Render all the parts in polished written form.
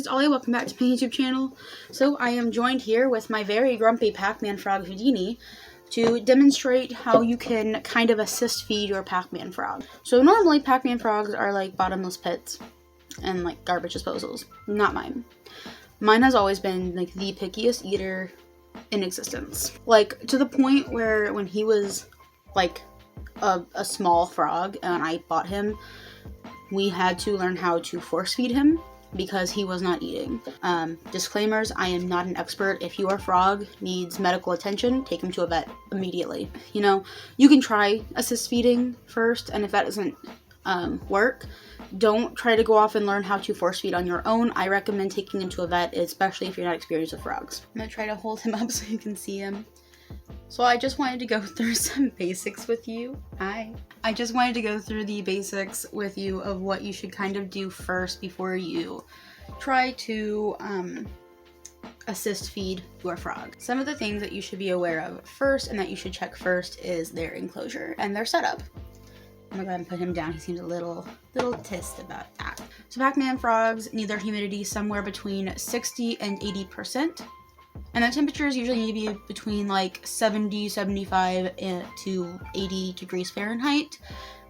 it's Ollie. Welcome back to my YouTube channel. So I am joined here with my very grumpy Pacman frog Houdini to demonstrate how you can kind of assist feed your Pacman frog. So normally Pacman frogs are like bottomless pits and like garbage disposals. Not mine. Mine has always been like the pickiest eater in existence. Like to the point where when he was like a small frog and I bought him, we had to learn how to force feed him because he was not eating. Disclaimers, I am not an expert. If your frog needs medical attention, take him to a vet immediately. You know, you can try assist feeding first, and if that doesn't work, don't try to go off and learn how to force feed on your own. I recommend taking him to a vet, especially if you're not experienced with frogs. I'm gonna try to hold him up so you can see him. So I just wanted to go through some basics with you. I just wanted to go through the basics with you of what you should kind of do first before you try to assist feed your frog. Some of the things that you should be aware of first and that you should check first is their enclosure and their setup. I'm gonna go ahead and put him down. He seems a little pissed about that. So Pacman frogs need their humidity somewhere between 60 and 80%. And the temperatures usually need to be between like 70, 75 to 80 degrees Fahrenheit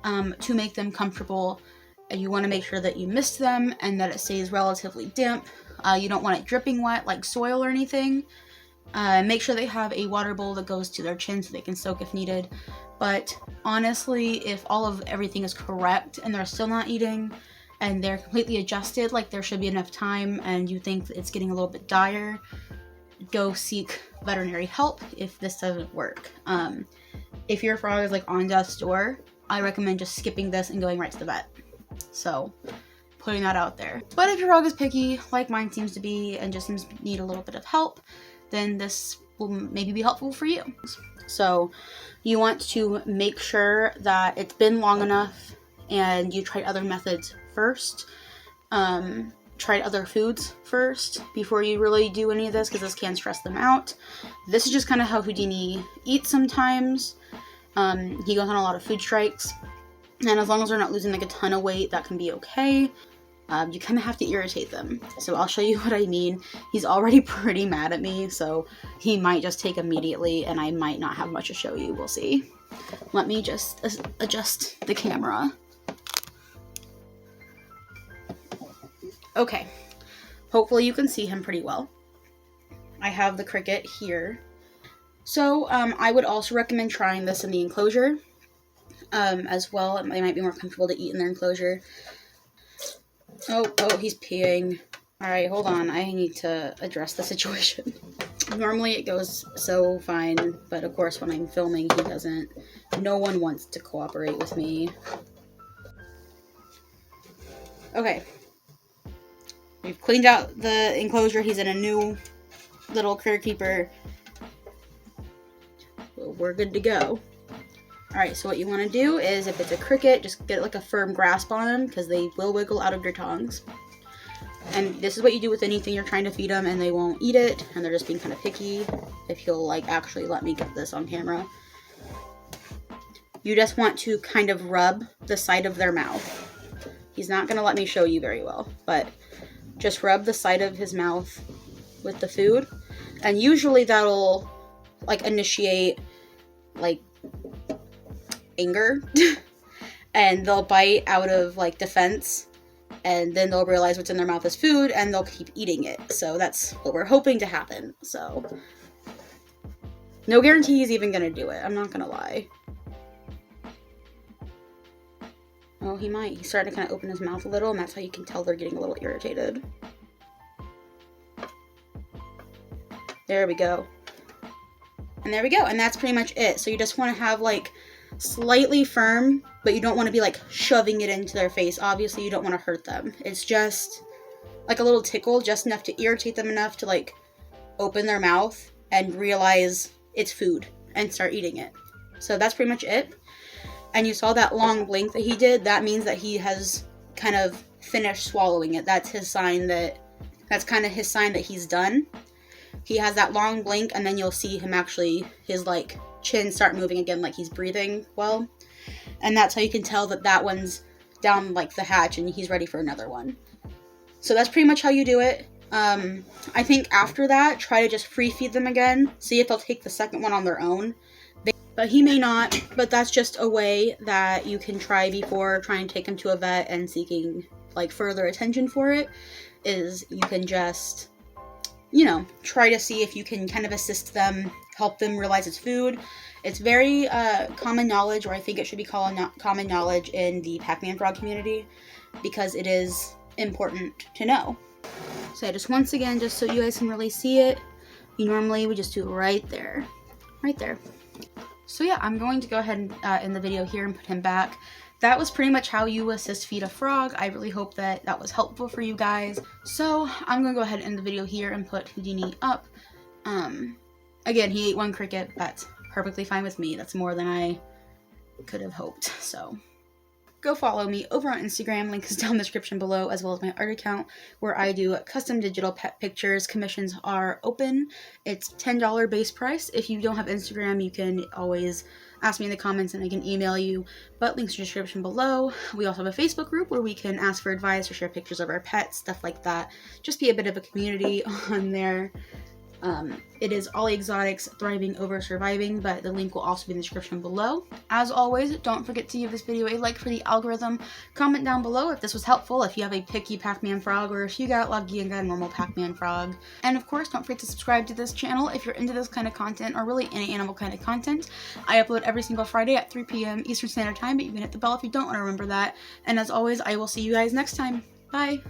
to make them comfortable. And you want to make sure that you mist them and that it stays relatively damp. You don't want it dripping wet like soil or anything. Make sure they have a water bowl that goes to their chin so they can soak if needed. But honestly, if everything is correct and they're still not eating and they're completely adjusted, like there should be enough time, and you think that it's getting a little bit dire, go seek veterinary help if this doesn't work. If your frog is like on death's door, I recommend just skipping this and going right to the vet. So putting that out there. But if your frog is picky, like mine seems to be, and just seems to need a little bit of help, then this will maybe be helpful for you. So you want to make sure that it's been long enough and you tried other methods first. Tried other foods first before you really do any of this, because this can stress them out. This is just kind of how Houdini eats sometimes. He goes on a lot of food strikes, and as long as they're not losing like a ton of weight, that can be okay. You kind of have to irritate them. So I'll show you what I mean. He's already pretty mad at me, so he might just take immediately and I might not have much to show you. We'll see. Let me just adjust the camera. Okay, hopefully you can see him pretty well. I have the cricket here. So I would also recommend trying this in the enclosure as well. They might be more comfortable to eat in their enclosure. Oh, he's peeing. All right, hold on. I need to address the situation. Normally it goes so fine, but of course when I'm filming, he doesn't. No one wants to cooperate with me. Okay. We've cleaned out the enclosure. He's in a new little critter keeper. Well, we're good to go. Alright, so what you want to do is, if it's a cricket, just get like a firm grasp on them, because they will wiggle out of your tongs. And this is what you do with anything you're trying to feed them and they won't eat it, and they're just being kind of picky. If he'll like actually let me get this on camera. You just want to kind of rub the side of their mouth. He's not going to let me show you very well, but just rub the side of his mouth with the food, and usually that'll like initiate like anger and they'll bite out of like defense, and then they'll realize what's in their mouth is food and they'll keep eating it. So that's what we're hoping to happen. So no guarantee he's even gonna do it, I'm not gonna lie. Oh, he might. He's starting to kind of open his mouth a little, and that's how you can tell they're getting a little irritated. There we go. And there we go. And that's pretty much it. So you just want to have like slightly firm, but you don't want to be like shoving it into their face. Obviously, you don't want to hurt them. It's just like a little tickle, just enough to irritate them enough to like open their mouth and realize it's food and start eating it. So that's pretty much it. And you saw that long blink that he did, that means that he has kind of finished swallowing it. That's kind of his sign that he's done. He has that long blink, and then you'll see him actually, his like chin start moving again, like he's breathing well. And that's how you can tell that that one's down like the hatch and he's ready for another one. So that's pretty much how you do it. I think after that, try to just free feed them again. See if they'll take the second one on their own. But he may not, but that's just a way that you can try before trying to take him to a vet and seeking like further attention for it, is you can just, you know, try to see if you can kind of assist them, help them realize it's food. It's very common knowledge, or I think it should be called common knowledge in the Pacman frog community, because it is important to know. So just once again, just so you guys can really see it, you normally would just do it right there. Right there. So yeah, I'm going to go ahead and end the video here and put him back. That was pretty much how you assist feed a frog. I really hope that that was helpful for you guys. So I'm going to go ahead and end the video here and put Houdini up. Again, he ate one cricket. That's perfectly fine with me. That's more than I could have hoped. So go follow me over on Instagram. Link is down in the description below, as well as my art account where I do custom digital pet pictures. Commissions are open. It's $10 base price. If you don't have Instagram, you can always ask me in the comments and I can email you, but links in the description below. We also have a Facebook group where we can ask for advice or share pictures of our pets, stuff like that. Just be a bit of a community on there. It is Ollie Exotics Thriving Over Surviving, but the link will also be in the description below. As always, don't forget to give this video a like for the algorithm. Comment down below if this was helpful, if you have a picky Pacman frog, or if you got lucky and got a normal Pacman frog. And of course, don't forget to subscribe to this channel if you're into this kind of content, or really any animal kind of content. I upload every single Friday at 3 p.m. Eastern Standard Time, but you can hit the bell if you don't want to remember that. And as always, I will see you guys next time. Bye!